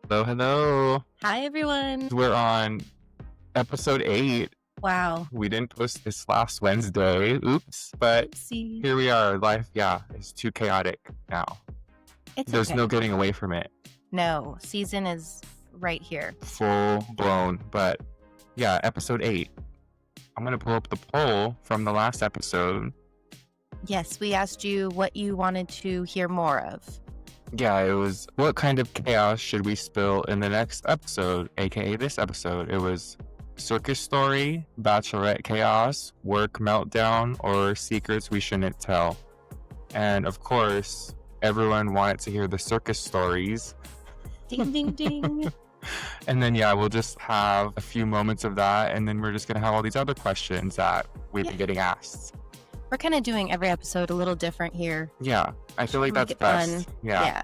Hello, hello. Hi, everyone. We're on episode 8. Wow. We didn't post this last Wednesday. Oops. But Oopsie. here we are. Life, is too chaotic now. There's okay. no getting away from it. No, season is right here. Full blown. But yeah, episode 8. I'm going to pull up the poll from the last episode. Yes, we asked you what you wanted to hear more of. Yeah, it was what kind of chaos should we spill in the next episode, aka this episode. It was circus story, bachelorette chaos, work meltdown, or secrets we shouldn't tell. And of course, everyone wanted to hear the circus stories. Ding, ding, ding. And then, we'll just have a few moments of that. And then we're just going to have all these other questions that we've been getting asked. We're kind of doing every episode a little different here. Yeah, I feel like that's best. Fun. Yeah.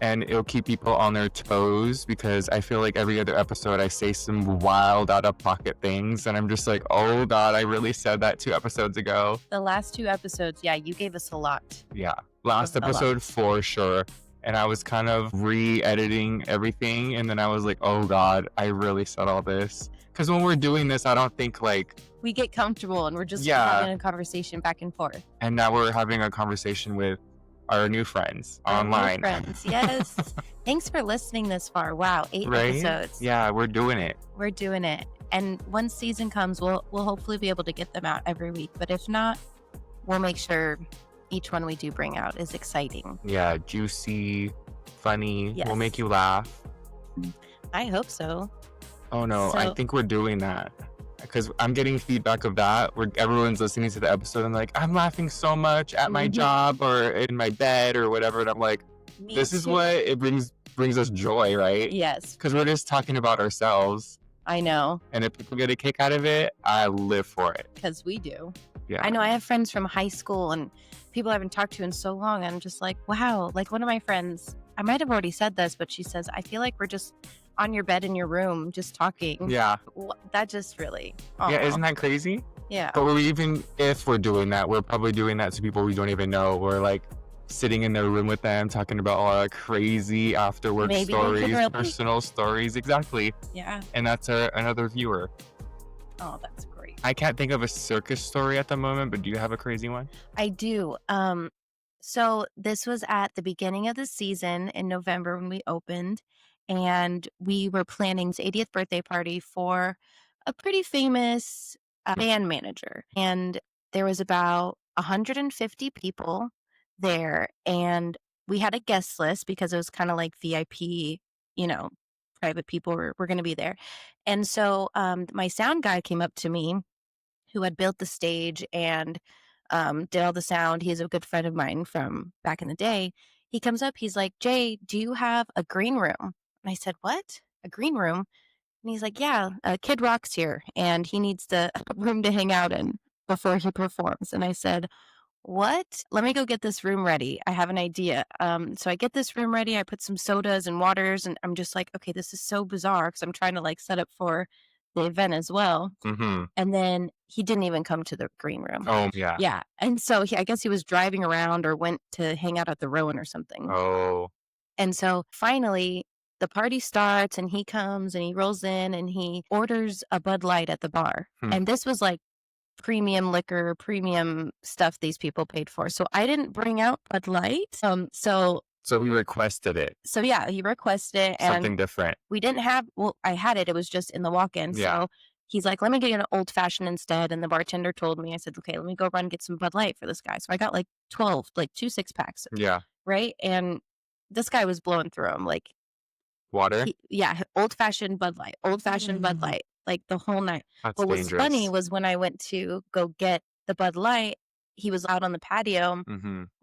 And it'll keep people on their toes because I feel like every other episode I say some wild out of pocket things and I'm just like, oh God, I really said that 2 episodes ago. The last 2 episodes, you gave us a lot. Yeah, last episode for sure. And I was kind of re-editing everything and then I was like, oh God, I really said all this. Because when we're doing this, I don't think like... We get comfortable and we're just having a conversation back and forth. And now we're having a conversation with our new friends online. New friends, yes. Thanks for listening this far. Wow, 8 episodes. Yeah, we're doing it. We're doing it. And once season comes, we'll hopefully be able to get them out every week. But if not, we'll make sure each one we do bring out is exciting. Yeah, juicy, funny. Yes. We'll make you laugh. I hope so. Oh no, I think we're doing that. Because I'm getting feedback of that where everyone's listening to the episode and like, I'm laughing so much at my job or in my bed or whatever. And I'm like, this is what it brings us joy, right? Yes. Because we're just talking about ourselves. I know. And if people get a kick out of it, I live for it. Because we do. Yeah. I know I have friends from high school and people I haven't talked to in so long. And I'm just like, wow. Like one of my friends, I might have already said this, but she says, I feel like we're just on your bed in your room just talking. Yeah. That just really... Yeah, isn't that crazy? Yeah. But even if we're doing that, we're probably doing that to people we don't even know. We're like sitting in their room with them, talking about all our crazy after work stories, personal stories. Exactly. Yeah. And that's another viewer. Oh, that's great. I can't think of a circus story at the moment, but do you have a crazy one? I do. So this was at the beginning of the season in November when we opened. And we were planning his 80th birthday party for a pretty famous band manager. And there was about 150 people there. And we had a guest list because it was kind of like VIP, private people were going to be there. And so my sound guy came up to me who had built the stage and did all the sound. He's a good friend of mine from back in the day. He comes up, he's like, Jay, do you have a green room? And I said, what? A green room? And he's like, yeah, Kid Rock's here and he needs a room to hang out in before he performs. And I said, what? Let me go get this room ready. I have an idea. So I get this room ready. I put some sodas and waters and I'm just like, okay, this is so bizarre because I'm trying to like set up for the event as well. Mm-hmm. And then he didn't even come to the green room. Oh, yeah. Yeah. And so I guess he was driving around or went to hang out at the Rowan or something. Oh. And so finally, the party starts and he comes and he rolls in and he orders a Bud Light at the bar. And this was like premium liquor, premium stuff these people paid for. So I didn't bring out Bud Light. So he requested it. So yeah, he requested it. And something different. We didn't have, I had it. It was just in the walk-in. Yeah. So he's like, let me get you an old fashioned instead. And the bartender told me, I said, okay, let me go run and get some Bud Light for this guy. So I got like 12, like 2 6-packs. Yeah. Right. And this guy was blowing through them like water. Old fashioned Bud Light, Bud Light, like the whole night. That's what dangerous. Was funny was when I went to go get the Bud Light, he was out on the patio,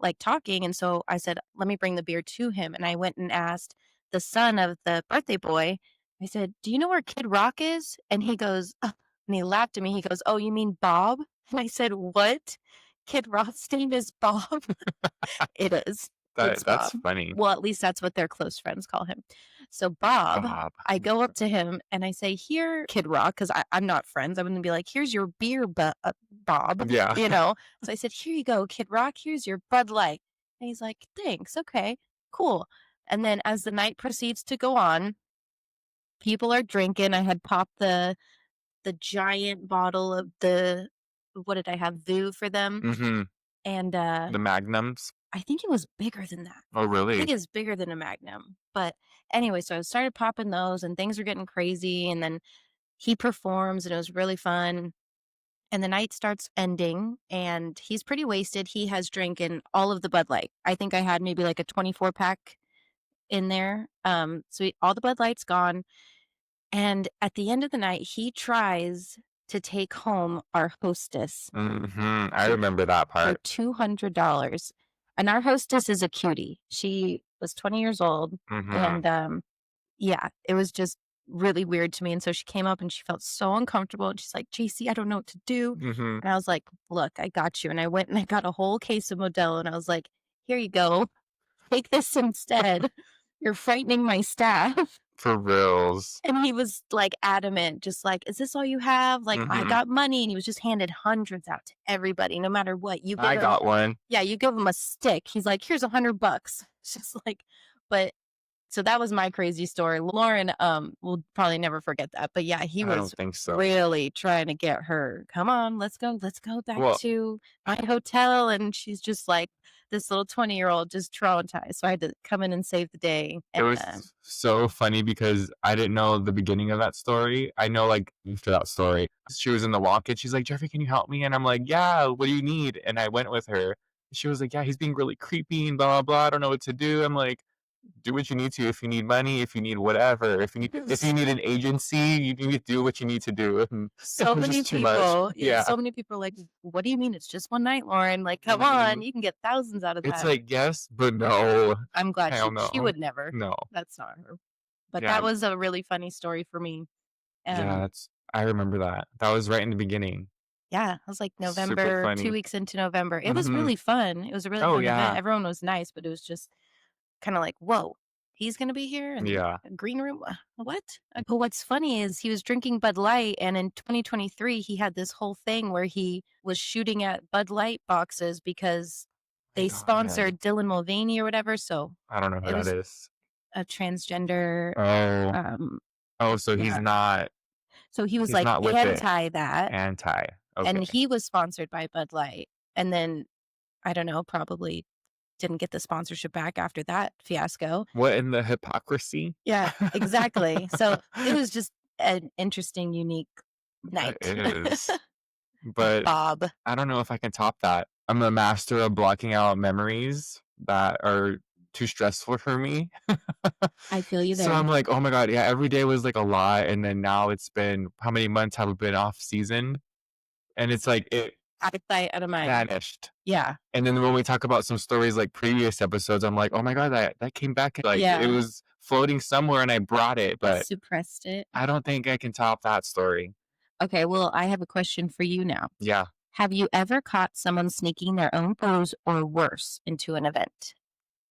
like talking. And so I said, let me bring the beer to him. And I went and asked the son of the birthday boy, I said, do you know where Kid Rock is? And he goes, and he laughed at me. He goes, oh, you mean Bob? And I said, what? Kid Rock's name is Bob? It is. That's funny. Well, at least that's what their close friends call him. So Bob, I go up to him and I say, here, Kid Rock, because I'm not friends. I'm going to be like, here's your beer, Bob. Yeah. So I said, here you go, Kid Rock. Here's your Bud Light. And he's like, thanks. Okay, cool. And then as the night proceeds to go on, people are drinking. I had popped the giant bottle of the what did I have? Voo for them. Mm-hmm. And The magnums. I think it was bigger than that. Oh, I think really? it's bigger than a Magnum. But anyway, so I started popping those and things were getting crazy. And then he performs and it was really fun. And the night starts ending and he's pretty wasted. He has drinking all of the Bud Light. I think I had maybe like a 24 pack in there. All the Bud Light's gone. And at the end of the night, he tries to take home our hostess Mm-hmm. I to remember that for part. $200. And our hostess is a cutie. She was 20 years old. Mm-hmm. And yeah, it was just really weird to me. And so she came up and she felt so uncomfortable. And she's like, JC, I don't know what to do. Mm-hmm. And I was like, look, I got you. And I went and I got a whole case of Modelo. And I was like, here you go. Take this instead. You're frightening my staff. For reals. And he was like adamant, just like, is this all you have? Like, I Mm-hmm. got money. And he was just handed hundreds out to everybody, no matter what. You give I him, got one. yeah, you give him a stick. He's like, here's $100. It's just like, but so that was my crazy story. Lauren will probably never forget that. But yeah, he I was don't think so. really trying to get her. Come on, let's go back Well, to my hotel. And she's just like this little 20-year-old just traumatized. So I had to come in and save the day. it And was so funny because I didn't know the beginning of that story. I know like after that story, she was in the walk-in. She's like, Jeffrey, can you help me? And I'm like, yeah, what do you need? And I went with her. She was like, yeah, he's being really creepy and blah, blah, blah. I don't know what to do. I'm like, do what you need to. If you need money, if you need whatever, if you need an agency, you need to do what you need to do. And so it was many just too much. people, Yeah. so many people are like, what do you mean? It's just one night, Lauren. Like, come Mhm. on, you can get thousands out of It's that. like, yes, but no. I'm glad Hell she no. would never. No. That's not her. But Yeah. that was a really funny story for me. Yeah, I remember that. That was right in the beginning. Yeah, it was like Super November, 2 funny. weeks into November. It was Mhm. really fun. It was a really Oh, fun event. yeah. Everyone was nice, but it was just kinda like, "Whoa, he's gonna be here in Yeah. a green room? What?" But what's funny is he was drinking Bud Light, and in 2023, he had this whole thing where he was shooting at Bud Light boxes because My they God. sponsored Dylan Mulvaney or whatever, so I don't know who it that was is. a transgender, Oh. um Oh, so yeah. So he was, he's like, not with it. anti that, Anti. Okay. and he was sponsored by Bud Light, and then I don't know, probably didn't get the sponsorship back after that fiasco. What in the hypocrisy? Yeah, exactly. So it was just an interesting, unique That night. is. But Bob. I don't know if I can top that. I'm a master of blocking out memories that are too stressful for me. I feel you So there. I'm like, oh my God, yeah, every day was like a lot. And then now it's been, how many months have we been off season? And it's like, it Out of sight, out of mind. vanished. Yeah. And then when we talk about some stories like previous episodes, I'm like, oh my God, that came back. Like Yeah. it was floating somewhere and I brought it, I but suppressed it. I don't think I can top that story. Okay, well, I have a question for you now. Yeah. Have you ever caught someone sneaking their own booze or worse into an event?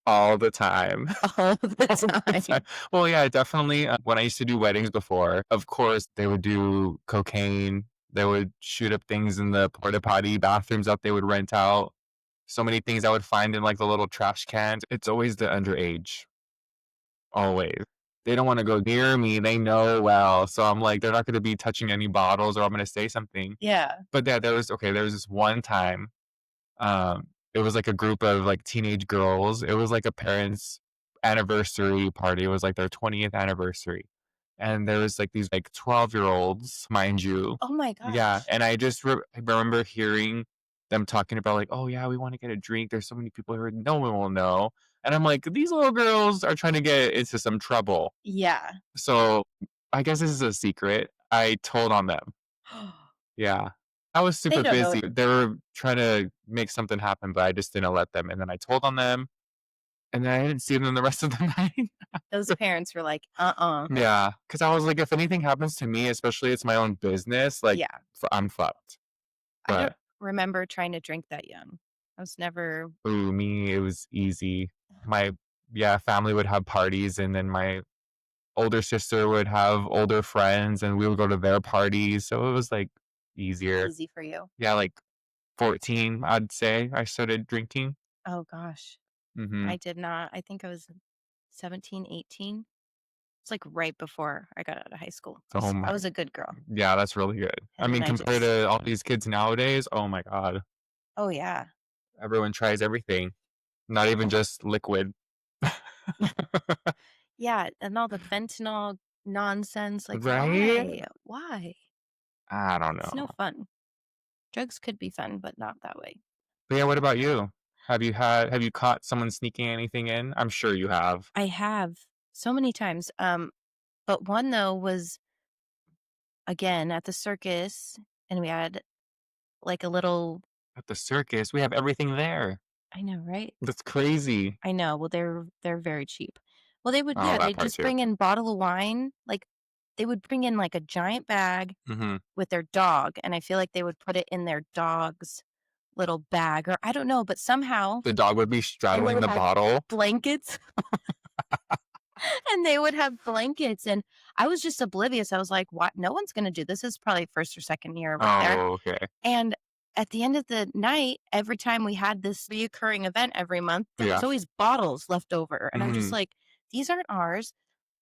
All the time. All the All the time. Well, yeah, definitely. When I used to do weddings before, of course, they would do cocaine. They would shoot up things in the porta potty bathrooms that they would rent out. So many things I would find in like the little trash cans. It's always the underage. Always. They don't want to go near me. They know well. So I'm like, they're not going to be touching any bottles or I'm going to say something. Yeah. But yeah, there was this one time. It was like a group of like teenage girls. It was like a parents' anniversary party. It was like their 20th anniversary. And there was like these like 12-year-olds, mind you. Oh my Yeah. gosh. And I just remember hearing them talking about like, oh yeah, we want to get a drink. There's so many people here. No one will know. And I'm like, these little girls are trying to get into some trouble. Yeah. So I guess this is a secret. I told on them. Yeah. I was super don't know. busy. They were trying to make something happen, but I just didn't let them. And then I told on them, and then I didn't see them the rest of the night. Those parents were like, uh-uh. Yeah. Because I was like, if anything happens to me, especially it's my own business, like, Yeah. I'm fucked. I don't But, remember trying to drink that young. I was never ooh, me, it was easy. My, yeah, family would have parties, and then my older sister would have older friends, and we would go to their parties. So it was like easier. easy for you. Yeah, like 14, I'd say I started drinking. Oh gosh. Mm-hmm. I did not. I think I was 17, 18. It's like right before I got out of high school. Oh my, I was a good girl. yeah, that's really good. I And then mean, I compared just, to all these kids nowadays, oh my God, oh yeah. everyone tries everything, not even just liquid. Yeah. And all the fentanyl nonsense. Like, Right? why? Why? I don't It's no know. fun. Drugs could be fun, but not that way. But yeah, what about you? Have you caught someone sneaking anything in? I'm sure you have. I have so many times. But one though was again at the circus, and we had like a little. At the circus, we have everything there. I know, right? That's crazy. I know. Well, they're very cheap. Well, they would, Oh, yeah, that they'd part just too. bring in bottle of wine. Like they would bring in like a giant bag Mm-hmm. with their dog, and I feel like they would put it in their dog's little bag, or I don't know, but somehow, The dog would be and they straddling would the have bottle. blankets, and they would have blankets, and I was just oblivious. I was like, "What? No one's gonna do this." This is probably first or second year I went there, Oh, okay. and at the end of the night, every time we had this reoccurring event every month, there was Yeah. always bottles left over, and I'm just Mm-hmm. like, "These aren't ours.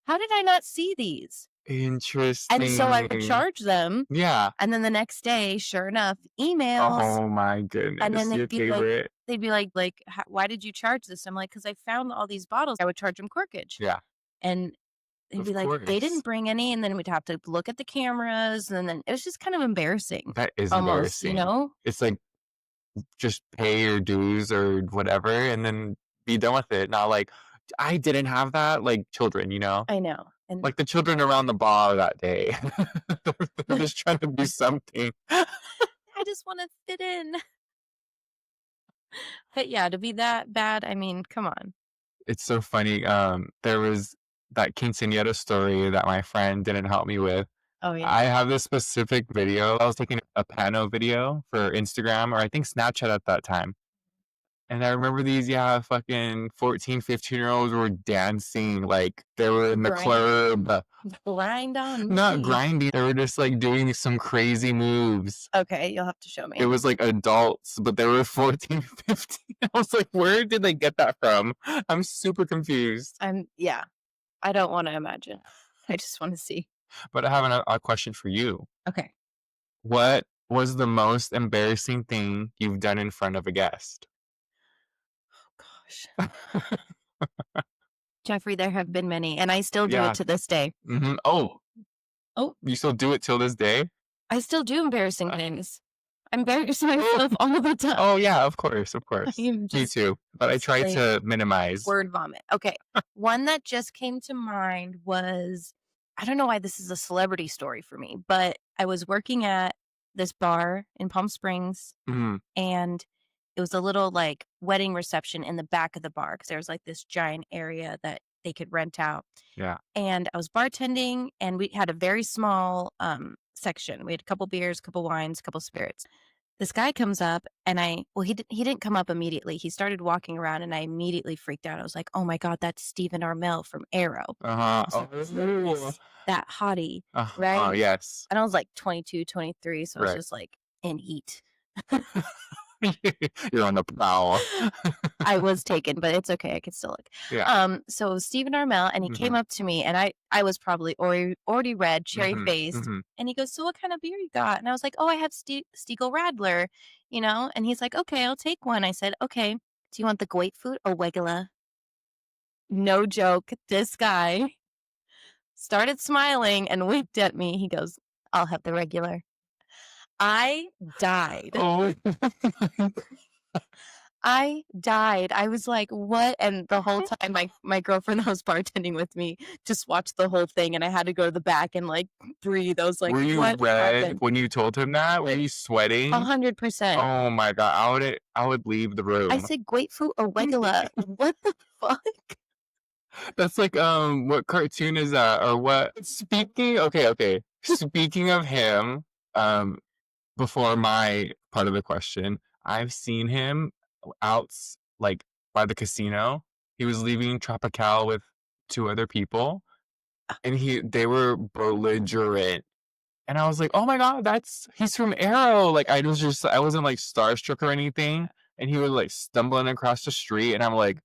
How did I not see these?" And so I would Interesting. charge them, Yeah. and then the next day, sure enough, emails, Oh my and then goodness, your favorite. they'd be like, "Why did you charge this?" I'm like, "'Cause I found all these bottles." I would charge them corkage, Yeah, and they'd be of like, "They course. didn't bring any," and then we'd have to look at the cameras, and then it was just kind of embarrassing, That is almost, you embarrassing. know? It's like just pay your dues or whatever and then be done with it. Not like I didn't have that, like children, you know? I know, and Like the children around the bar that day. They're just trying to do something. I just wanna fit in. But yeah, to be that bad, I mean, come on. It's so funny. There was that quinceañera story that my friend didn't help me with. Oh, yeah. I have this specific video. I was taking a pano video for Instagram or I think Snapchat at that time. And I remember these, yeah, fucking 14, 15-year-olds were dancing like they were in the club. Grind on Not me. grinding. They were just like doing some crazy moves. Okay, you'll have to show me. It was like adults, but they were 14, 15. I was like, where did they get that from? I'm super confused. Yeah, I don't wanna imagine. I just wanna see. But I have a question for you. Okay. What was the most embarrassing thing you've done in front of a guest? Gosh. Jeffrey, there have been many, and I still do Yeah. it to this day. Mm-hmm. Oh, Oh, you still do it till this day? I still do embarrassing things. I embarrass myself all the time. Oh, yeah, of course, of course. I'm Me just too. But I try like to minimize. word vomit. Okay. One that just came to mind was, I don't know why this is a celebrity story for me, but I was working at this bar in Palm Springs, Mm-hmm. and it was a little like wedding reception in the back of the bar because there was like this giant area that they could rent out. Yeah. And I was bartending, and we had a very small section. We had a couple beers, a couple wines, a couple spirits. This guy comes up, and he didn't come up immediately. He started walking around, and I immediately freaked out. I was like, "Oh my God, that's Stephen Armel from Arrow." Uh-huh. I was like, "Who is that hottie?" Uh-huh. Right? Yes. And I was like 22, 23, so I was Right. just like in heat. You're on the prowl. I was taken, but it's okay. I can still look. Yeah. So it was Stephen Armel, and he came Mhm. up to me, and I was probably already red, cherry Mhm. faced, Mhm. and he goes, "So what kind of beer you got?" And I was like, "Oh, I have Stiegel Radler, you know." And he's like, "Okay, I'll take one." I said, "Okay, do you want the grapefruit or regular?" No joke. This guy started smiling and winked at me. He goes, "I'll have the regular." I died. Oh. I died. I was like, "What?" And the whole time, my girlfriend that was bartending with me just watched the whole thing, and I had to go to the back and, like, breathe. I was like, Were you "What red happened?" when you told him that? Were you sweating? 100%. Oh my God. I would leave the room. I said, "Grapefruit or regular?" What the fuck? That's like what cartoon is that? Or what okay. Speaking of him, before my part of the question, I've seen him out like by the casino. He was leaving Tropical with two other people and they were belligerent. And I was like, "Oh my God, he's from Arrow." Like I wasn't like starstruck or anything. And he was like stumbling across the street and I'm like,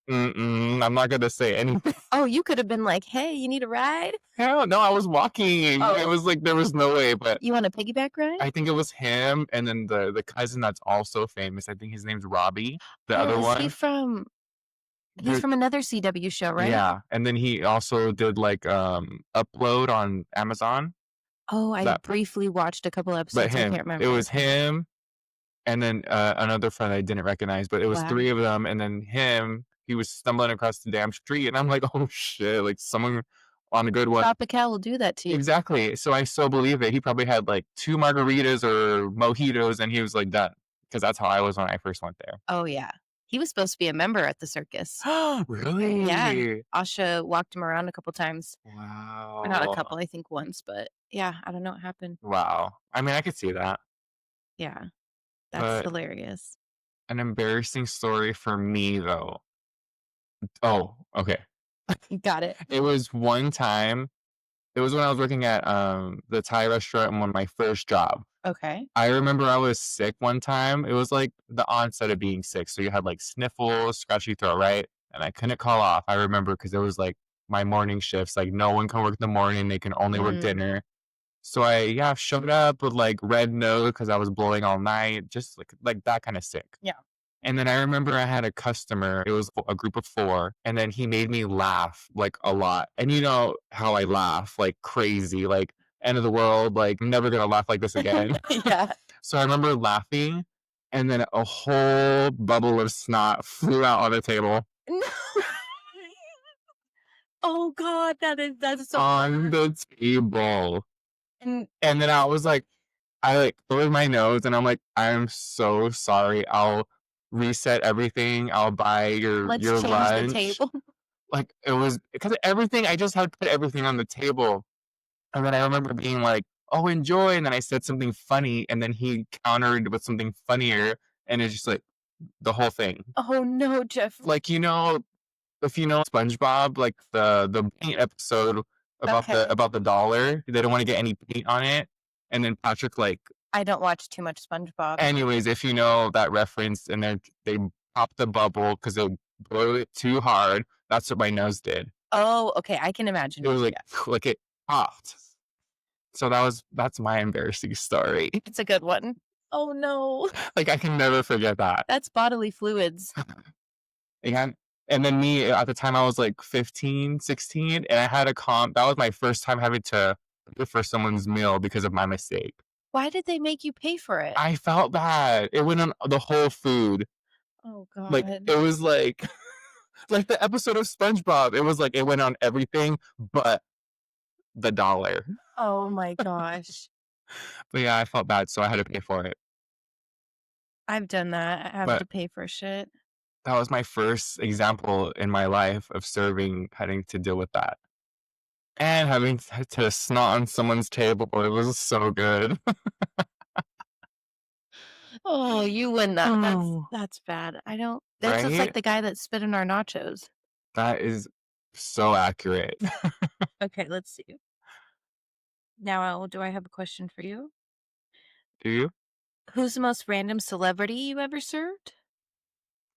I'm not gonna say anything. Oh, you could have been like, hey, you need a ride? Hell no, I was walking. Oh. It was like there was no way, but You want a piggyback ride? I think it was him and then the cousin that's also famous. I think his name's Robbie. The Oh, other is he one. from? He's There- from another CW show, right? Yeah, and then he also did like Upload on Amazon. Oh, I That- briefly watched a couple But episodes. I him, can't remember. it was him, and then another friend I didn't recognize, but it was Wow. 3 of them, and then him. He was stumbling across the damn street, and I'm like, oh shit, like someone on a good one. Tropical will do that to you. Exactly. So I so believe it. He probably had like 2 margaritas or mojitos, and he was like done. Because that's how I was when I first went there. Oh yeah, he was supposed to be a member at the circus. Really? Yeah. Asha walked him around a couple times. Wow. Or not a couple, I think once, but yeah, I don't know what happened. Wow. I mean, I could see that. Yeah, that's But hilarious. an embarrassing story for me, though. Oh, okay. You got it. It was one time. It was when I was working at the Thai restaurant in my first job. Okay. I remember I was sick one time. It was like the onset of being sick. So you had like sniffles, scratchy throat, right? And I couldn't call off. I remember because it was like my morning shifts. Like no one can work in the morning. They can only work dinner. So I showed up with like red nose because I was blowing all night, just like that kind of sick. Yeah. And then I remember I had a customer. It was a group of 4, and then he made me laugh like a lot. And you know how I laugh, like crazy, like end of the world, like I'm never gonna laugh like this again. Yeah. So I remember laughing, and then a whole bubble of snot flew out on the table. No. Oh God, that's so on the table. And then I was like, I like blowed my nose, and I'm like, I'm so sorry. I'll reset everything. I'll buy your let's your change lunch. the table. Like it was because everything. I just had to put everything on the table, and then I remember being like, "Oh, enjoy," and then I said something funny, and then he countered with something funnier, and it's just like the whole thing. Oh no, Jeff. Like if you know SpongeBob, like the paint episode about the dollar, they don't want to get any paint on it, and then Patrick like. I don't watch too much SpongeBob. Anyways, if you know that reference, and then they pop the bubble because they blew it too hard. That's what my nose did. Oh, okay. I can imagine. It was like it popped. So that's my embarrassing story. It's a good one. Oh no. Like I can never forget that. That's bodily fluids. And then me at the time I was like 15, 16, and I had that was my first time having to pay for someone's meal because of my mistake. Why did they make you pay for it? I felt bad. It went on the whole food. Oh God. Like it was like like the episode of SpongeBob. It was like it went on everything but the dollar. Oh my gosh. But yeah, I felt bad, so I had to pay for it. I've done that. I have to pay for shit. That was my first example in my life of serving, having to deal with that. And having to snot on someone's table. It was so good. Oh, you win that. That's bad. I don't. That's just like Right? the guy that spit in our nachos. That is so accurate. Okay, let's see. Now, do I have a question for you? Do you? Who's the most random celebrity you ever served?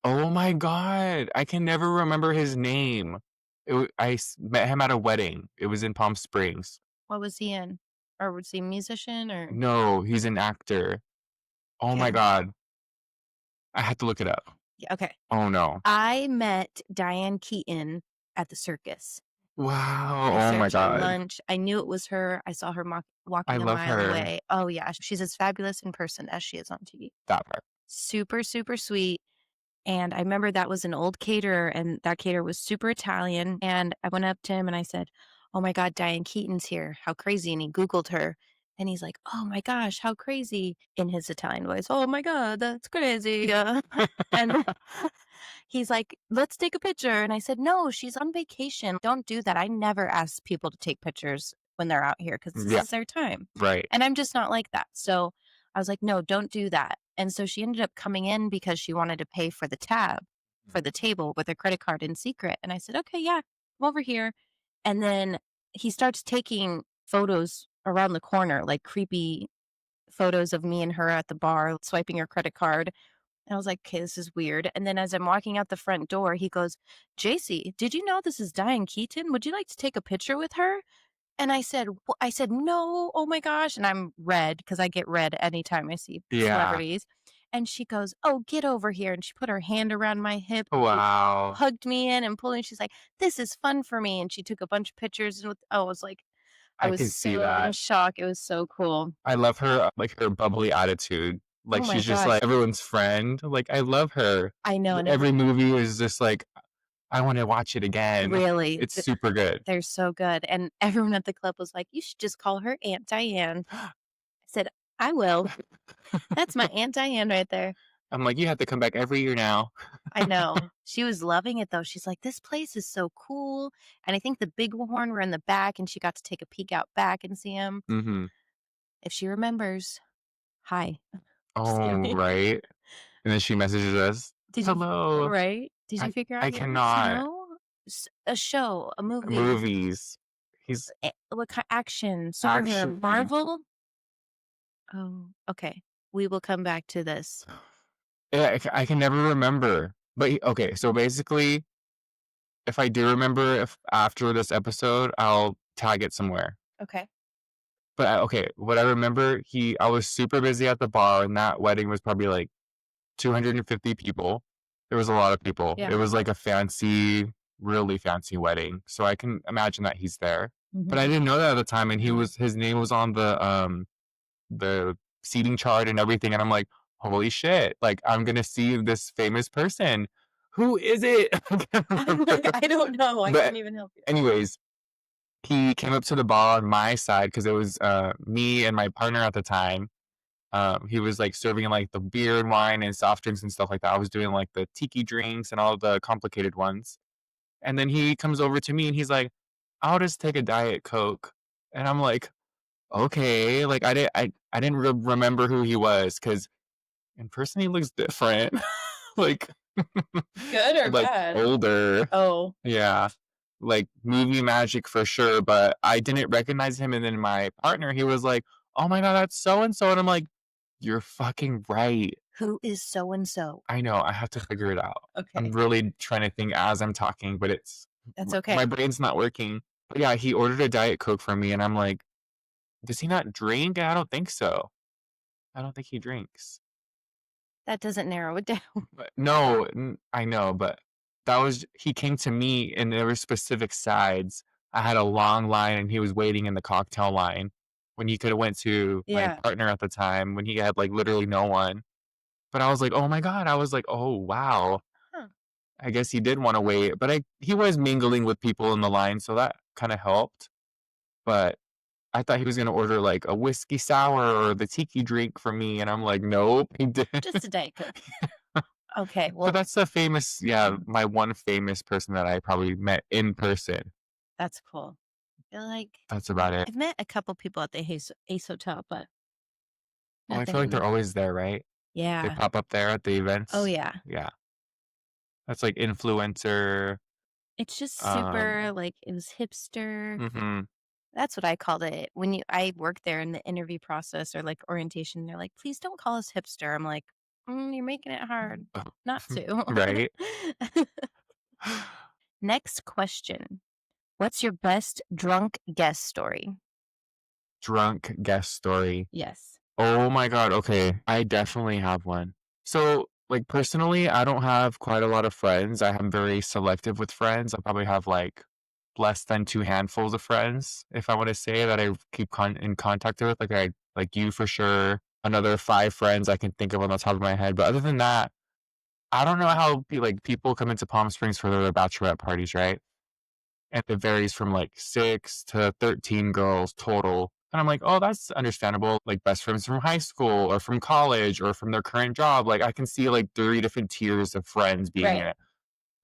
Oh my God. I can never remember his name. Met him at a wedding. It was in Palm Springs. What was he in? Or was he a musician or? No, he's an actor. Oh my Okay. God. I had to look it up. Yeah, okay. Oh no. I met Diane Keaton at the circus. Wow. I Oh my served her God. lunch. I knew it was her. I saw her walking a love mile her. away. Oh yeah, she's as fabulous in person as she is on TV. That part. Super, super sweet. And I remember that was an old caterer, and that caterer was super Italian. And I went up to him and I said, "Oh my God, Diane Keaton's here. How crazy." And he Googled her. And he's like, "Oh my gosh, how crazy," in his Italian voice. "Oh my God, that's crazy." And he's like, "Let's take a picture." And I said, "No, she's on vacation. Don't do that." I never ask people to take pictures when they're out here because this is their time. Right. And I'm just not like that. So I was like, "No, don't do that." And so she ended up coming in because she wanted to pay for the tab for the table with her credit card in secret. And I said, "Okay, yeah, come over here." And then he starts taking photos around the corner, like creepy photos of me and her at the bar, swiping her credit card. I was like, "Okay, this is weird." And then as I'm walking out the front door, he goes, "JC, did you know this is Diane Keaton? Would you like to take a picture with her?" And I said, "No, oh my gosh." And I'm red because I get red anytime I see Yeah. celebrities. And she goes, "Oh, get over here." And she put her hand around my hip, Wow. hugged me in and pulled me. She's like, "This is fun for me." And she took a bunch of pictures. And I was like, I I was can see so in that. shock. It was so cool. I love her, like, her bubbly attitude. Oh Like, my she's just, gosh. like, everyone's friend. Like, I love her. I know. And Every movie is just like, I wanna watch it again. really, It's super good. they're so good. And everyone at the club was like, "You should just call her Aunt Diane." I said, "I will. That's my Aunt Diane right there." I'm like, "You have to come back every year now." I know. She was loving it though. She's like, "This place is so cool." And I think the bighorn were in the back and she got to take a peek out back and see him. Mhm. If she remembers, hi. Just Oh, kidding. right? And then she messages us, Did you "Hello." right? Did you figure I out what cannot. no? A show, a movie, Movies. He's what action, superhero, action. Marvel? Oh, okay. We will come back to this. Yeah, I can never remember. But he okay, so basically, if I do remember if after this episode, I'll tag it somewhere. Okay. But okay, what I remember, I was super busy at the bar, and that wedding was probably like 250 people. There was a lot of people. It Yeah. was like a fancy, really fancy wedding. So I can imagine that he's there. But I Mhm. didn't know that at the time, and his name was on the seating chart and everything, and I'm like, holy shit! Like I'm gonna see this famous person. Who is it? I can't I'm remember. like, I don't know. I But can't even help you. anyways, he came up to the bar on my side because it was me and my partner at the time. He was like serving like the beer and wine and soft drinks and stuff like that. I was doing like the tiki drinks and all the complicated ones. And then he comes over to me and he's like, "I'll just take a diet coke." And I'm like, "Okay." Like I didn't remember who he was because in person he looks different, like Good or like bad? older. Oh. Yeah, like movie magic for sure. But I didn't recognize him. And then my partner, he was like, "Oh my god, that's so and so." And I'm like, "You're fucking right." Who is so and so? I know, I have to figure it out. I'm Okay. really trying to think as I'm talking, but That's my okay. brain's not working. But yeah, he ordered a Diet Coke for me, and I'm like, "Does he not drink?" I don't think so. I don't think he drinks. That doesn't narrow it down. But no, I know, but he came to me, and there were specific sides. I had a long line, and he was waiting in the cocktail line when he could have went to my Yeah. partner at the time when he had like literally no one. But I was like, "Oh my god!" I was like, "Oh wow." Huh. I guess he did want to wait, but he was mingling with people in the line, so that kind of helped. But I thought he was gonna order like a whiskey sour or the tiki drink for me, and I'm like, nope, he didn't. Just a Diet Coke. Okay. But Well, that's the famous, yeah, my one famous person that I probably met in person. that's cool. I feel like That's about it. I've met a couple people at the Ace Hotel, but Well, I feel nothing like in they're the always there, right? They yeah. pop up there at the Oh, events. yeah. Yeah, that's like influencer. It's just Um, super, like, it was hipster. hmm That's what I called it. When I worked there in the interview process or, like, orientation, they're like, "Please don't call us hipster." I'm like, you're making it hard not to." right? Next question. What's your best drunk guest story? Drunk guest story. Yes. Oh my god, okay. I definitely have one. So, like personally, I don't have quite a lot of friends. I am very selective with friends. I probably have like less than two handfuls of friends, if I want to say that I keep in contact with. Like you for sure. Another five friends I can think of on the top of my head. But other than that, I don't know how like people come into Palm Springs for their bachelorette parties, right? And it varies from like 6 to 13 girls total. And I'm like, "Oh, that's understandable, like best friends from high school or from college or from their current job." Like I can see like 3 different tiers of friends being in Right. it.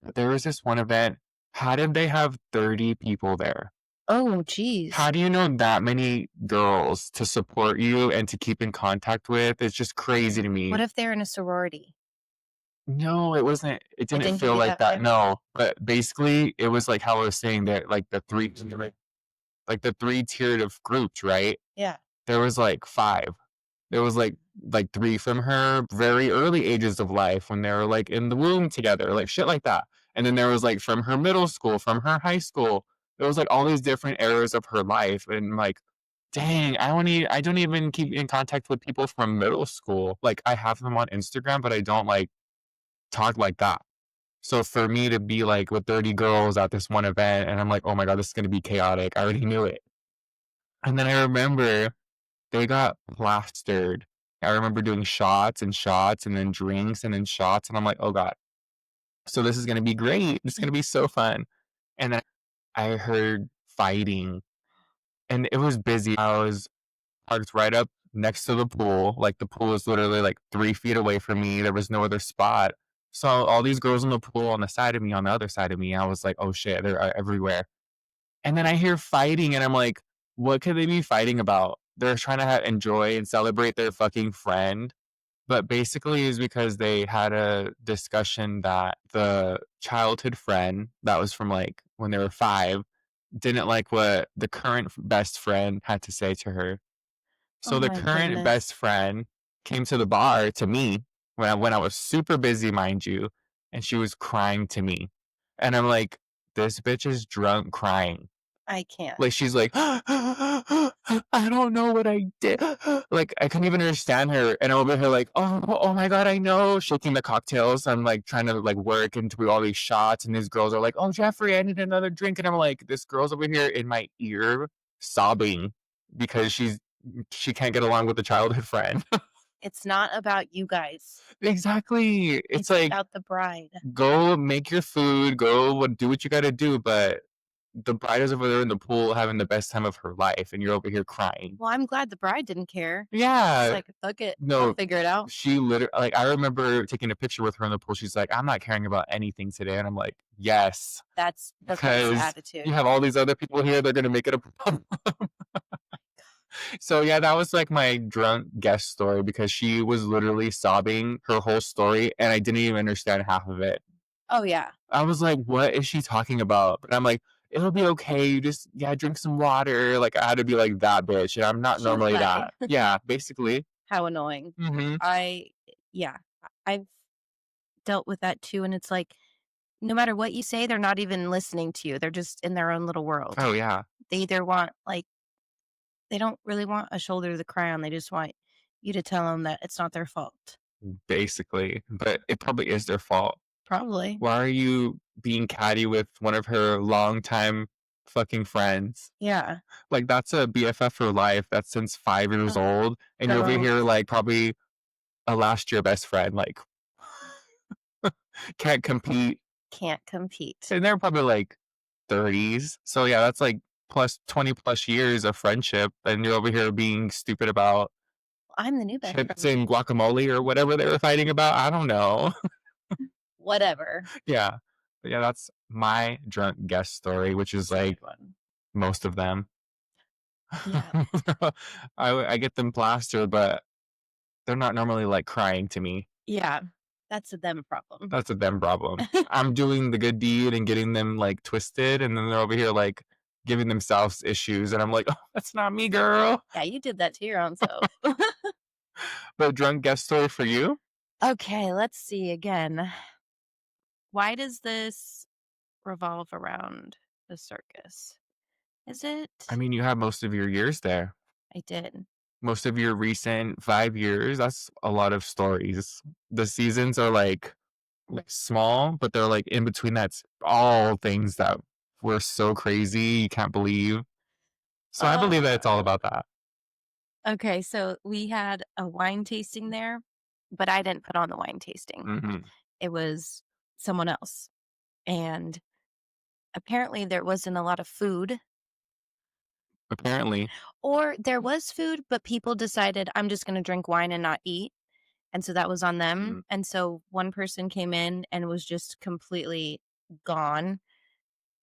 But there was this one event, how did they have 30 people there? Oh, geez. How do you know that many girls to support you and to keep in contact with? It's just crazy to me. What if they're in a sorority? No, it It didn't didn't give feel you like that that, vibe? no. But basically, it was like how I was saying that like the three tiered of groups, right? Yeah. There was like five. There was like three from her very early ages of life when they were like in the womb together, like shit like that. And then there was like from her middle school, from her high school. There was like all these different eras of her life, and like, dang, I don't even keep in contact with people from middle school. Like I have them on Instagram, but I don't like talk like that. So for me to be like with 30 girls at this one event, and I'm like, oh my god, this is gonna be chaotic. I already knew it. And then I remember they got plastered. I remember doing shots and shots and then drinks and then shots. And I'm like, oh God. So this is going to be great. It's going to be so fun. And then I heard fighting and it was busy. I was parked right up next to the pool. Like the pool was literally like 3 feet away from me. There was no other spot. So all these girls in the pool on the side of me, on the other side of me, I was like, oh shit, they're everywhere. And then I hear fighting, and I'm like, what could they be fighting about? They're trying to enjoy and celebrate their fucking friend. But basically, is because they had a discussion that the childhood friend that was from like when they were 5 didn't like what the current best friend had to say to her. Oh So the my current goodness. best friend came to the bar to me when I was super busy, mind you, and she was crying to me. And I'm like, this bitch is drunk crying. I can't. Like she's like, I don't know what I did. Like I couldn't even understand her, and I'm over here like, oh my god, I know, shaking the cocktails. I'm like trying to like work and do all these shots, and these girls are like, oh Jeffrey, I need another drink, and I'm like, this girl's over here in my ear sobbing because she can't get along with the childhood friend. It's not about you guys. Exactly. It's It's like about the bride. go make your food, go do what you got to do, but the bride is over there in the pool having the best time of her life, and you're over here crying. Well, I'm glad the bride didn't care. She's Yeah. like, "Fuck it, I'll No, figure it out." she literally, like, I remember taking a picture with her in the pool. She's like, I'm not caring about anything today. And I'm like, yes, That's the best because attitude. you have all these other people here. They're going to make it a problem. So, yeah, that was like my drunk guest story because she was literally sobbing her whole story, and I didn't even understand half of it. Oh, yeah. I was like, what is she talking about? But I'm like, it'll be okay. You just, yeah, drink some water. Like, I had to be like that bitch. And I'm not She'll normally play. that. Yeah, basically. How annoying. Mm-hmm. Yeah, I've dealt with that too, and it's like, no matter what you say, they're not even listening to you. They're just in their own little world. Oh, yeah, They either want, like, they don't really want a shoulder to cry on. They just want you to tell them that it's not their fault. basically. But it probably is their fault. Probably. Why are you being catty with one of her longtime fucking friends? Yeah. Like, that's a BFF for life. That's since 5 years Ugh, old. And you're over girls here, like, probably a last year best friend. Like, can't compete. can't compete. And they're probably like 30s. So, yeah, that's like plus 20 plus years of friendship. And you're over here being stupid about I'm the new best chips friend. and guacamole or whatever they were fighting about. I don't know. Whatever. Yeah. But yeah, that's my drunk guest story, which is That's a like good one. most of them. Yeah. I get them plastered, but they're not normally like crying to me. Yeah. That's a them problem. That's a them problem. I'm doing the good deed and getting them like twisted, and then they're over here like giving themselves issues, and I'm like, oh, that's not me, girl. Yeah, you did that to your own self. But drunk guest story for you? Okay, let's see again. Why does this revolve around the circus? Is it? I mean, you have most of your years there. I did. Most of your recent 5 years. That's a lot of stories. The seasons are like small, but they're like in between. That's all things that were so crazy you can't believe. So I believe that it's all Uh, about that. okay, so we had a wine tasting there, but I didn't put on the wine tasting. Hmm. It was someone else. And apparently there wasn't a lot of food, Apparently. or there was food, but people decided I'm just going to drink wine and not eat. And so that was on them. Mm. And so one person came in and was just completely gone.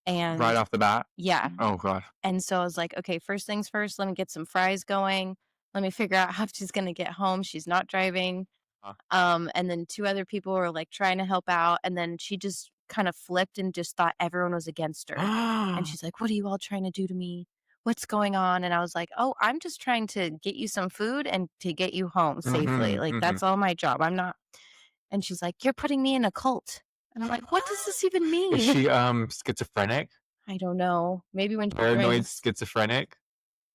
Right And off the bat. yeah. Oh god. And so I was like, okay, first things first, let me get some fries going. Let me figure out how she's going to get home. She's not driving. Uh, And then two other people were like trying to help out. And then she just kind of flipped and just thought everyone was against her. And she's like, what are you all trying to do to me? what's going on? And I was like, oh, I'm just trying to get you some food and to get you home safely. Mhm, Like, mhm. that's all my job. I'm not. And she's like, you're putting me in a cult. And I'm like, what does this even Is mean? she, schizophrenic? I don't know. Maybe when she Paranoid drinks, schizophrenic?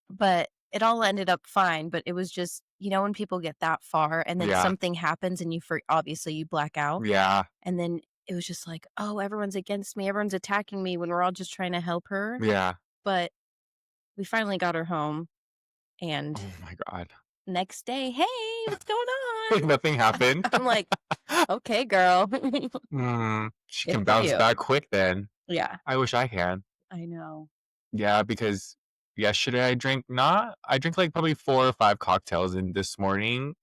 but it all ended up fine. But it was just, when people get that far and then Yeah, something happens and obviously you black out. yeah, And then it was just like, oh, everyone's against me. Everyone's attacking me when we're all just trying to help her. yeah. But we finally got her home. And Oh my god. next day, hey, what's going on? Nothing happened? I'm like, okay, girl. She Good can for bounce you. back quick then. Yeah, I wish I can. I know. Yeah, because yesterday I drank, like, probably 4 or 5 cocktails, and this morning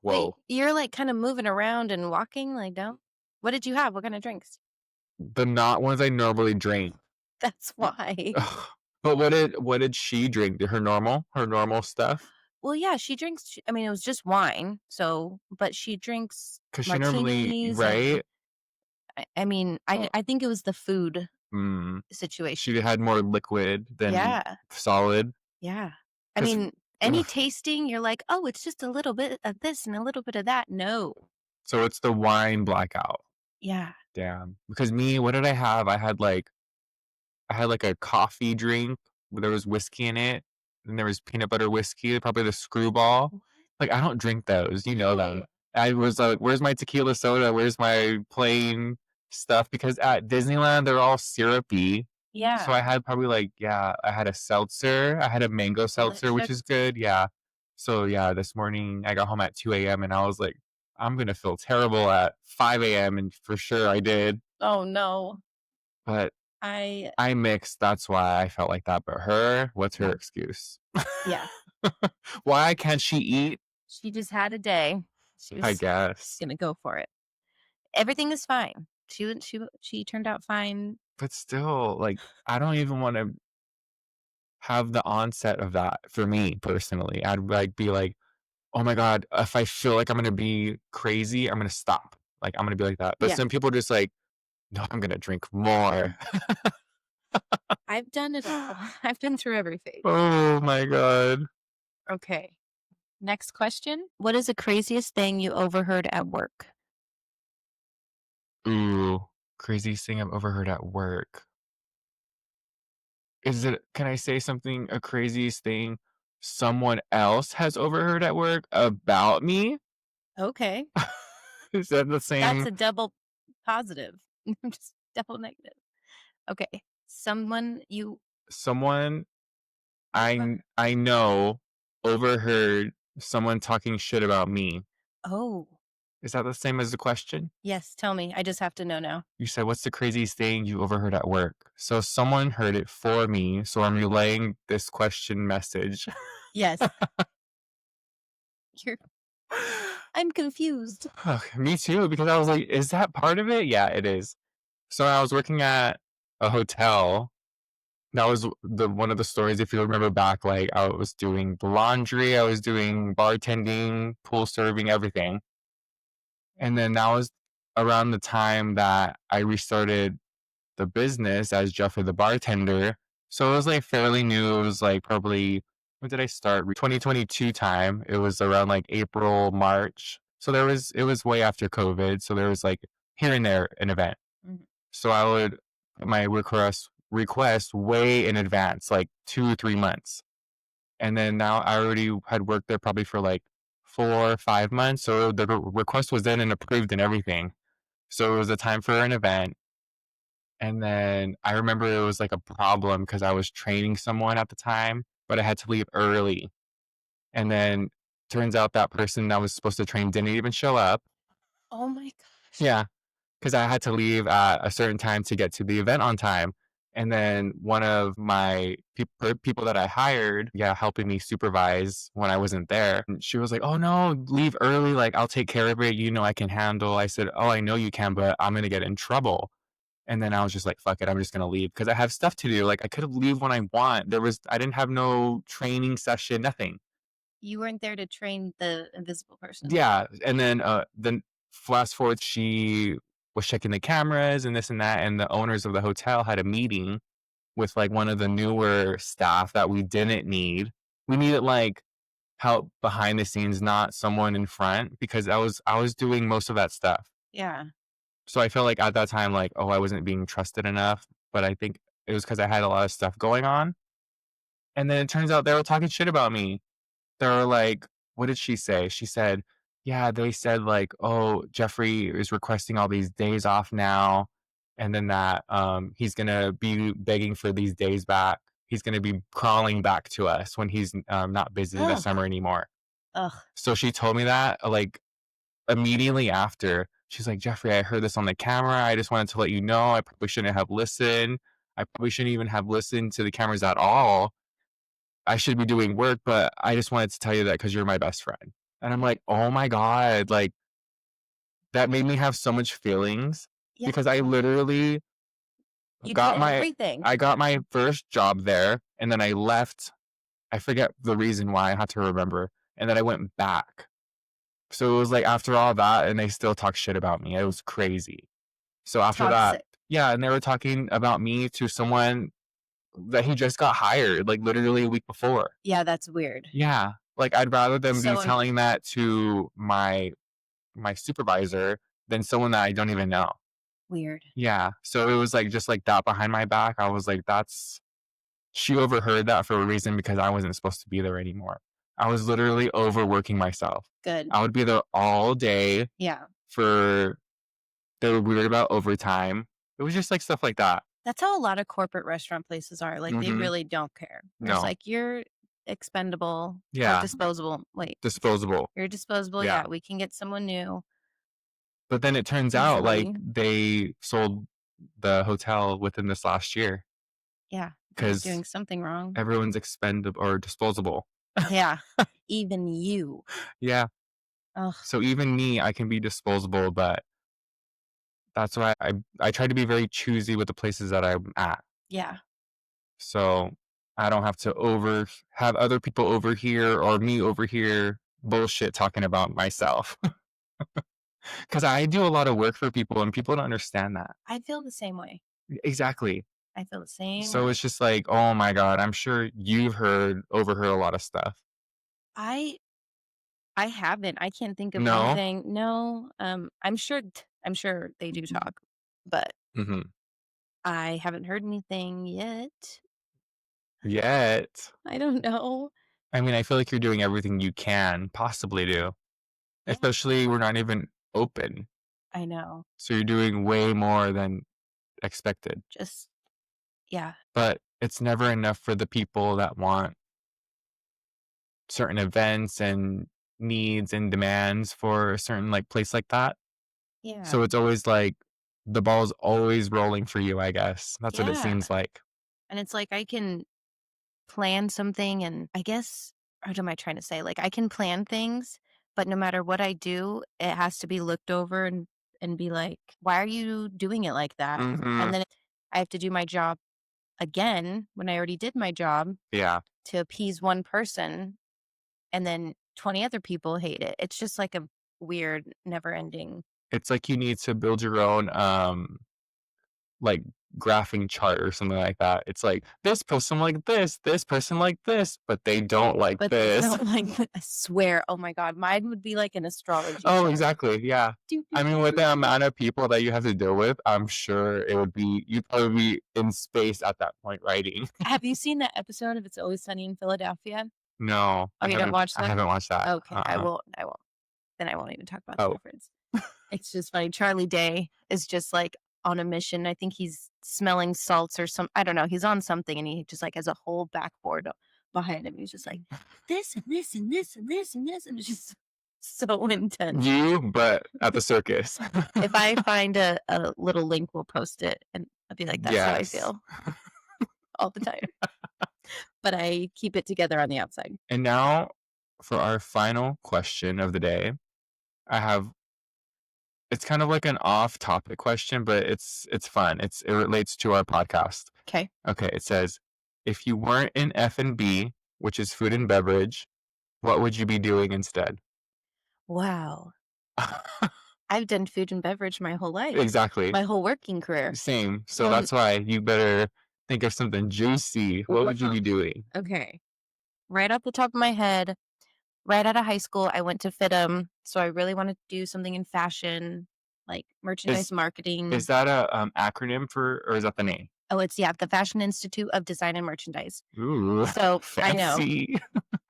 Wait, whoa. you're like kind of moving around and walking, like, don't. What did you have? What kind of drinks? The not ones I normally drink. That's why. Ugh. But what did she drink? Her normal stuff? Well, yeah, she drinks. I mean, it was just wine. So, but she drinks 'Cause she normally martinis, and right? I mean, I think it was the food Mm. situation. She had more liquid than Yeah, solid. yeah. I 'Cause mean, any ugh. tasting, you're like, oh, it's just a little bit of this and a little bit of that. No. So it's the wine blackout. Yeah. Damn. Because me, what did I have? I had like a coffee drink where there was whiskey in it, and there was peanut butter whiskey, probably the screwball. What? Like, I don't drink those, you know that. I was like, "Where's my tequila soda? Where's my plain stuff?" Because at Disneyland, they're all syrupy. So Yeah. I had probably like, yeah, I had a seltzer. I had a mango seltzer, which Delicious. is good. Yeah. So yeah, this morning I got home at 2 a.m. and I was like, I'm gonna feel terrible at 5 a.m. And for sure I did. Oh no. But I I mixed. That's why I felt like that. But what's her excuse? Yeah. Why can't she eat? She just had a day. She I was guess. gonna go for it. Everything is fine. She turned out fine. But still, like, I don't even want to have the onset of that for me personally. I'd like be like, oh my God, if I feel like I'm going to be crazy, I'm going to stop. Like, I'm going to be like that. But Yeah. some people are just like, no, I'm going to drink more. I've done it all. I've been through everything. Oh my God. Okay. Next question. What is the craziest thing you overheard at work? Ooh, craziest thing I've overheard at work. Can I say something, a craziest thing someone else has overheard at work about me? Okay. Is that the That's same? a double positive. Just double negative. Okay. Someone Over. I know overheard someone talking shit about me. Oh. Is that the same as the question? Yes, tell me. I just have to know now. You said, what's the craziest thing you overheard at work? So someone heard it for me. So I'm relaying this question message. Yes. You're I'm confused. Me too, because I was like, is that part of it? Yeah, it is. So I was working at a hotel. That was one of the stories, if you remember back, like I was doing the laundry, I was doing bartending, pool serving, everything. And then that was around the time that I restarted the business as Jeffrey the bartender. So it was like fairly new. It was like probably, when did I start? 2022 time. It was around like April, March. So it was way after COVID. So there was like here and there an event. Mhm. So I would my request way in advance, like 2 or 3 months. And then now I already had worked there probably for like 4 or 5 months. So the request was in and approved and everything. So it was a time for an event. And then I remember it was like a problem because I was training someone at the time, but I had to leave early. And then turns out that person that was supposed to train didn't even show up. Oh my gosh. Yeah, because I had to leave at a certain time to get to the event on time. And then one of my people that I hired, yeah, helping me supervise when I wasn't there, and she was like, "Oh no, leave early. Like I'll take care of it. You know, I can handle." I said, "Oh, I know you can, but I'm gonna get in trouble." And then I was just like, "Fuck it, I'm just gonna leave because I have stuff to do." Like I could have leave when I want. I didn't have no training session, nothing. You weren't there to train the invisible person. Yeah, and then fast forward, she was checking the cameras and this and that, and the owners of the hotel had a meeting, with like one of the newer staff that we didn't need. We needed like help behind the scenes, not someone in front, because I was doing most of that stuff. Yeah. So I felt like at that time, like, oh, I wasn't being trusted enough. But I think it was because I had a lot of stuff going on. And then it turns out they were talking shit about me. They were like, what did she say? She said, yeah, they said like, oh, Jeffrey is requesting all these days off now. And then that he's gonna be begging for these days back. He's gonna be crawling back to us when he's not busy this Ugh. summer anymore. Ugh. So she told me that like immediately after. She's like, Jeffrey, I heard this on the camera. I just wanted to let you know. I probably shouldn't have listened. I probably shouldn't even have listened to the cameras at all. I should be doing work, but I just wanted to tell you that because you're my best friend. And I'm like, oh my God, like that made me have so much feelings Yeah. because I literally You did got everything. I got my first job there and then I left. I forget the reason why, I have to remember. And then I went back. So it was like after all that, and they still talk shit about me. It was crazy. So after that, Toxic. yeah, and they were talking about me to someone that he just got hired, like literally a week before. Yeah, that's weird. Yeah. Like I'd rather them be So telling that to my supervisor than someone that I don't even know. weird. Yeah. So it was like just like that behind my back. I was like, she overheard that for a reason because I wasn't supposed to be there anymore. I was literally overworking myself. Good. I would be there all day Yeah. for they were weird about overtime. It was just like stuff like that. That's how a lot of corporate restaurant places are. Like they Mhm. really don't care. It's No. like you're expendable or Yeah. disposable. Wait, Disposable. you're disposable. Yeah. Yeah, we can get someone new. But then it turns out like Usually. they sold the hotel within this last year Yeah, they're because doing something wrong. everyone's expendable or disposable. Yeah, even you. Yeah. Ugh. So even me, I can be disposable, but that's why I try to be very choosy with the places that I'm at. Yeah. So I don't have to have other people over here or me over here bullshit talking about myself. Because I do a lot of work for people and people don't understand that. I feel the same way. Exactly. I feel the same So way. it's just like, oh my God, I'm sure you've overheard a lot of stuff. I haven't. I can't think of No? anything. No. I'm sure they do talk, but Mm-hmm. I haven't heard anything yet. Yet. I don't know. I mean, I feel like you're doing everything you can possibly do. Yeah. Especially we're not even open. I know. So you're doing way more than expected. Just yeah. But it's never enough for the people that want certain events and needs and demands for a certain like place like that. Yeah. So it's always like the ball's always rolling for you, I guess. That's what it Yeah. seems like. And it's like I can plan something and I guess what am I trying to say? Like I can plan things, but no matter what I do, it has to be looked over and be like, why are you doing it like that? Mm-hmm. And then I have to do my job again when I already did my job Yeah. to appease one person and then 20 other people hate it. It's just like a weird, never ending. It's like you need to build your own like graphing chart or something like that. It's like this person like this person like this, but they don't like But they this. don't like, I swear, oh my God, mine would be like an astrology. Oh, chart. exactly. Yeah. I mean, with the amount of people that you have to deal with, I'm sure you'd probably be in space at that point writing. Have you seen that episode of It's Always Sunny in Philadelphia? No. Oh, you don't watch that? I haven't watched that. Okay, I won't. Then I won't even talk about the Oh. reference. It's just funny. Charlie Day is just like on a mission. I think he's smelling salts or some. I don't know. He's on something, and he just like has a whole backboard behind him. He's just like this and this and this and this and this, and it's just so intense. But at the circus. If I find a little link, we'll post it, and I'll be like, "That's how I Yes. feel all the time." But I keep it together on the outside. And now for our final question of the day, it's kind of like an off-topic question, but it's fun. It relates to our podcast. Okay. Okay, it says, if you weren't in F&B, which is food and beverage, what would you be doing instead? Wow. I've done food and beverage my whole life. Exactly. My whole working career. Same. So Well, that's why you better Think of something juicy. What would you be doing? Okay. Right off the top of my head, right out of high school, I went to FITM. So I really wanted to do something in fashion, like merchandise Is marketing. that a acronym for, or is that the name? Oh, it's yeah, the Fashion Institute of Design and Merchandise. Ooh, So fancy.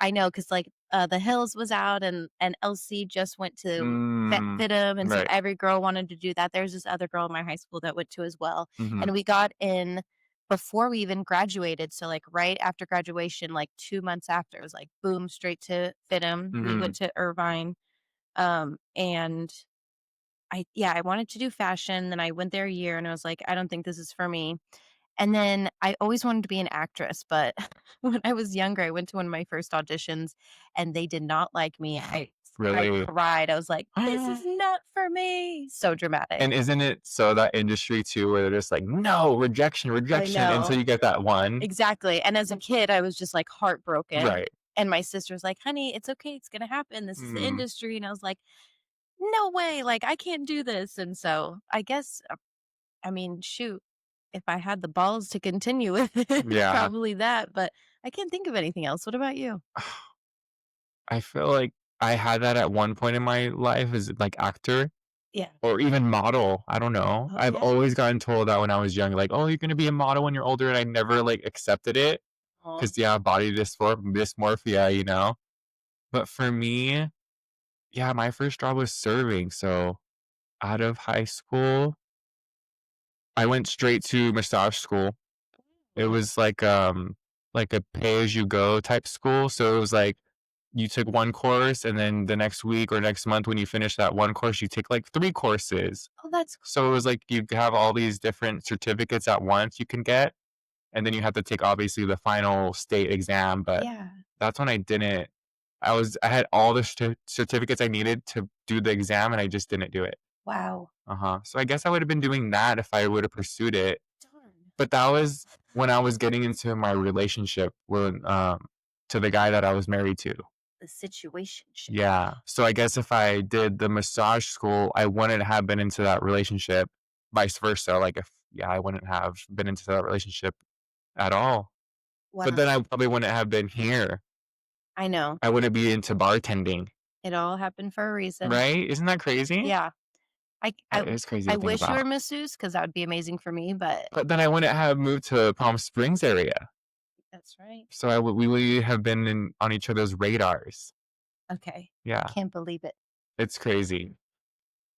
I know, because like The Hills was out and LC just went to Mm, FITM, and so right. every girl wanted to do that. There's this other girl in my high school that went to as well, Mm-hmm. and we got in before we even graduated. So like right after graduation, like 2 months after, it was like boom, straight to FITM. We Mm-hmm. went to Irvine, and I wanted to do fashion. Then I went there a year, and I was like, I don't think this is for me. And then I always wanted to be an actress, but when I was younger, I went to one of my first auditions and they did not like me. I Really? cried. I was like, "This is not for me." So dramatic. And isn't it so that industry too, where they're just like, no, rejection, I rejection, until know. you get that one? Exactly. And as a kid, I was just like heartbroken. Right. And my sister was like, "Honey, it's okay. It's going to happen. This is the Mm, industry." And I was like, "No way. Like I can't do this." And so I guess I mean, shoot, if I had the balls to continue with it, yeah. probably that, but I can't think of anything else. What about you? I feel like I had that at one point in my life as like actor Yeah. or even model. I don't know. Oh, I've yeah. always gotten told that when I was young, like, oh, you're gonna be a model when you're older, and I never like accepted it Aw. because yeah, body dysmorphia, you know. But for me, yeah, my first job was serving. So out of high school, I went straight to massage school. It Ooh. was like a pay as you go type school. So it was like you took one course and then the next week or next month when you finish that one course, you take like 3 courses. Oh, that's So it was like you have all these different certificates at once you can get, and then you have to take obviously the final state exam. But yeah. that's when I didn't. I had all the certificates I needed to do the exam, and I just didn't do it. Wow. So I guess I would have been doing that if I would have pursued it. Darn. But that was when I was getting into my relationship when to the guy that I was married to. The situationship. Yeah. So I guess if I did the massage school, I wouldn't have been into that relationship. Vice versa. Like if yeah, I wouldn't have been into that relationship at all. But then Wow. I probably wouldn't have been here. I know. I wouldn't be into bartending. It all happened for a reason. Right? Isn't that crazy? Yeah. I I That is crazy I to think wish you were about. masseuse because that would be amazing for me, but But then I wouldn't have moved to Palm Springs area. that's right. So we would have been on each other's radars. Okay. I Yeah. can't believe it. It's crazy.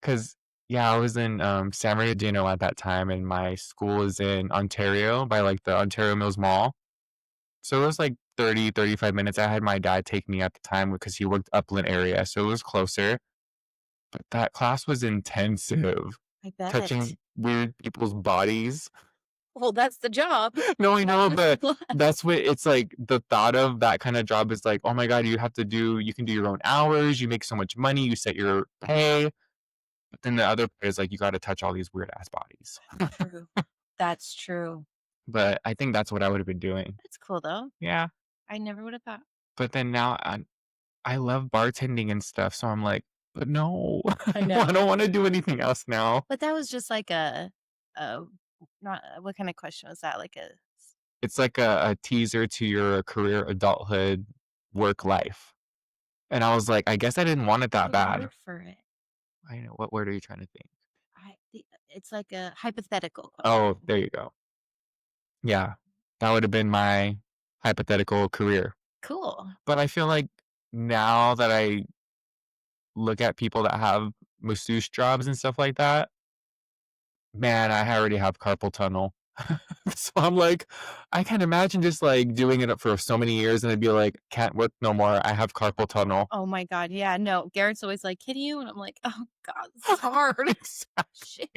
Cause yeah, I was in San Bernardino at that time, and my school is in Ontario by like the Ontario Mills Mall. So it was like 35 minutes. I had my dad take me at the time because he worked upland area, so it was closer. But that class was intensive, I bet. touching weird people's bodies. Well, that's the job. No, I know, but that's what it's like. The thought of that kind of job is like, oh my God, you can do your own hours, you make so much money, you set your pay. But then the other part is like, you got to touch all these weird ass bodies. True. That's true. But I think that's what I would have been doing. That's cool though. Yeah. I never would have thought. But then now I love bartending and stuff. So I'm like, but no, I know. I don't want to do anything else now. But that was just like a not what kind of question was that? Like a It's like a teaser to your career, adulthood, work life. And I was like, I guess I didn't want it that bad. word for it. I know. What word are you trying to think? It's like a hypothetical question. Oh, there you go. Yeah. That would have been my hypothetical career. Cool. But I feel like now that I look at people that have masseuse jobs and stuff like that, man, I already have carpal tunnel. So I'm like, I can't imagine just like doing it for so many years and I'd be like, can't work no more. I have carpal tunnel. Oh my god, yeah, no. Garrett's always like, "Can you?" And I'm like, "Oh god, this is hard." Shit.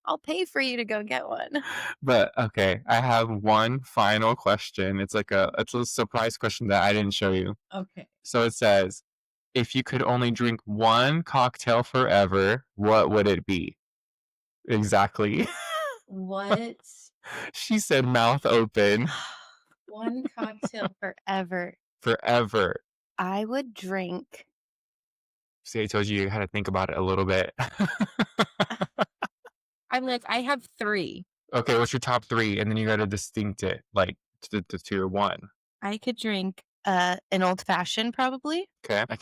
I'll pay for you to go get one. But okay, I have one final question. It's a surprise question that I didn't show you. Okay. So it says, if you could only drink one cocktail forever, what would it be? Exactly. What? She said mouth open. One cocktail forever. Forever. I would drink See, I told you had to think about it a little bit. I'm like, I have 3. Okay, what's your top 3? And then you gotta distinct it, like, to your 1. I could drink an old fashioned probably. Okay. I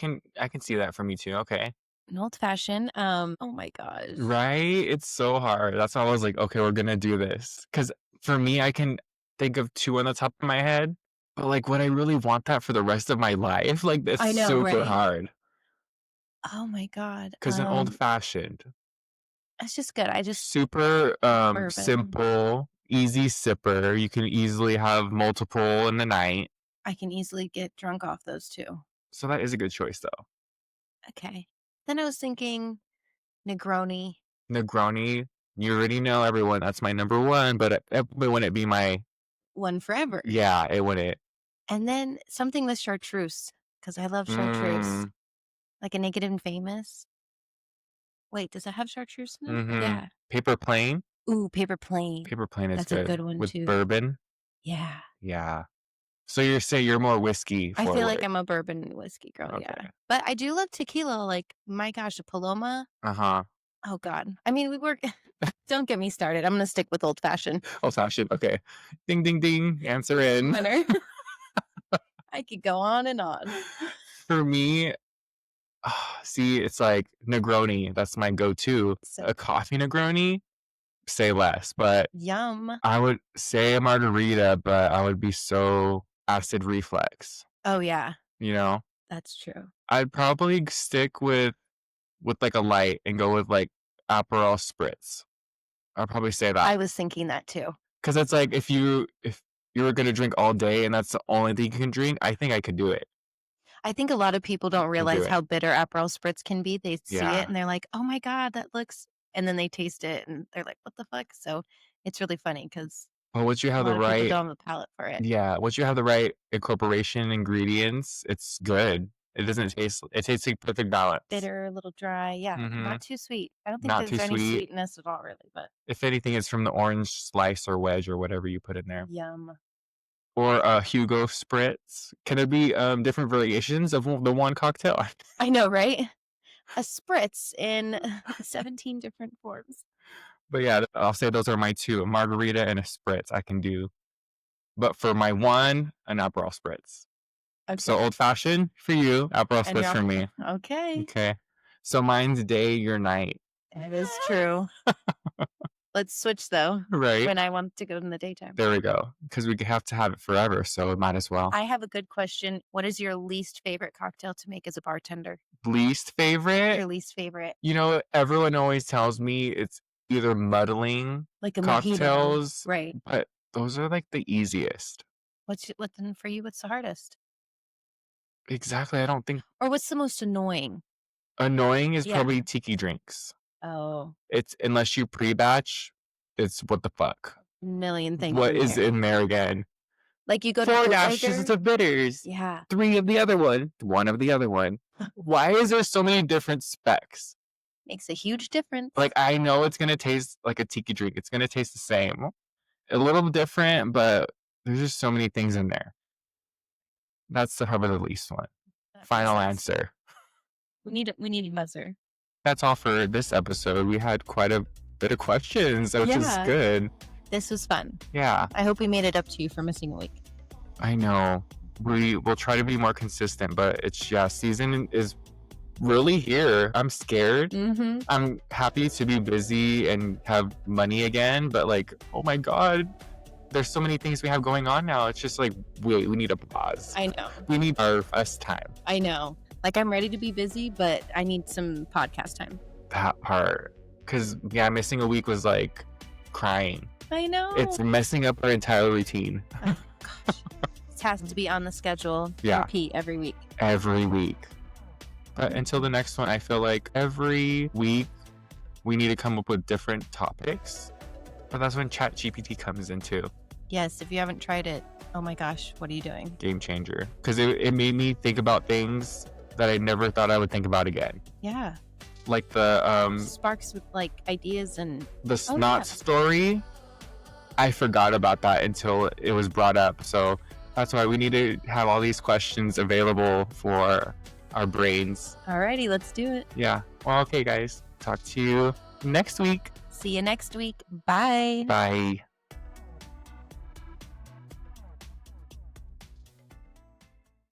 can see that from you too. Okay. An old fashioned. Oh my gosh. Right? It's so hard. That's why I was like, okay, we're gonna do this. Because for me, I can think of 2 on the top of my head, but like, would I really want that for the rest of my life? Like, that's I know, super right? hard. Oh my god. Because an old fashioned, It's just good. I just super bourbon. simple, easy sipper. You can easily have multiple in the night. I can easily get drunk off those too. So that is a good choice, though. Okay. Then I was thinking Negroni. Negroni, you already know, everyone. That's my number 1, but it wouldn't be my. One forever. Yeah, it wouldn't. And then something with chartreuse, because I love chartreuse. Like a Naked and Famous. Wait, does it have chartreuse in it? Mm-hmm. Yeah. Paper Plane. Ooh, Paper Plane. Paper Plane is That's a good one with too. bourbon. Yeah. Yeah. So you're more whiskey I forward. feel like I'm a bourbon whiskey girl, Okay. yeah. But I do love tequila. Like, my gosh, a Paloma. Uh-huh. Oh, God. I mean, we work. Don't get me started. I'm going to stick with old fashioned. Old fashioned. Okay. Ding, ding, ding. Answer in. Winner. I could go on and on. For me, see, it's like Negroni. That's my go-to. So a coffee Negroni, say less. But yum. I would say a margarita, but I would be so acid reflex. Oh, yeah. You know? That's true. I'd probably stick with like a light and go with like Aperol spritz. I'll probably say that. I was thinking that too. Because it's like if you were gonna drink all day and that's the only thing you can drink, I think I could do it. I think a lot of people don't realize it. how bitter Aperol spritz can be. They see Yeah. it and they're like, "Oh my god, that looks," and then they taste it and they're like, "What the fuck?" So it's really funny because But once you a have lot the of people right, don't have the palate for it. yeah, once you have the right incorporation ingredients, it's good. It doesn't taste. It tastes like perfect balance. Bitter, a little dry, yeah, Mhm. not too sweet. I don't think Not there's too any sweet. sweetness at all, really. But If anything, it's from the orange slice or wedge or whatever you put in there. yum. Or a Hugo spritz. Can it be different variations of the one cocktail? I know, right? A spritz in 17 different forms. But yeah, I'll say those are my 2: a margarita and a spritz I can do. But for my 1, an Aperol spritz. Okay. So old fashioned for you, Aperol And spritz for me. Okay. Okay. So mine's day, your night. That is true. Let's switch though. Right. When I want to go in the daytime. There we go. Because we have to have it forever, so it might as well. I have a good question. What is your least favorite cocktail to make as a bartender? Least favorite? Your least favorite? You know, everyone always tells me it's either muddling Like a cocktails, mojito. Right. but those are like the easiest. What's then for you? What's the hardest? Exactly. I don't think Or what's the most annoying? annoying is Yeah. probably tiki drinks. Oh, It's unless you pre-batch, it's what the fuck. million things. What in is there. in there again? Like you go to 4 bootlegger? dashes of bitters. Yeah. 3 of the other one. 1 of the other one. Why is there so many different specs? Makes a huge difference. Like, I know it's gonna taste like a tiki drink. It's gonna taste the same. A little different, but there's just so many things in there. That's probably the least one. That makes Final sense. answer. We need a buzzer. That's all for this episode. We had quite a bit of questions, which is Yeah. good. This was fun. Yeah, I hope we made it up to you for missing a week. I know. We will try to be more consistent, but season is really here. I'm scared. Mm-hmm. I'm happy to be busy and have money again, but like, oh my God, there's so many things we have going on now. It's just like, we need a pause. I know. We need us time. I know. Like, I'm ready to be busy, but I need some podcast time. That part. Because, missing a week was like crying. I know. It's messing up our entire routine. Oh, gosh. This has to be on the schedule. Yeah. Repeat every week. Every week. But until the next one, I feel like every week we need to come up with different topics. But that's when ChatGPT comes in too. Yes, if you haven't tried it, oh my gosh, what are you doing? Game changer. Because it made me think about things that I never thought I would think about again. Yeah. Like the Sparks with like ideas and snot story. I forgot about that until it was brought up. So that's why we need to have all these questions available for our brains. alrighty, let's do it. Yeah. Well, okay, guys. Talk to you next week. See you next week. Bye. Bye.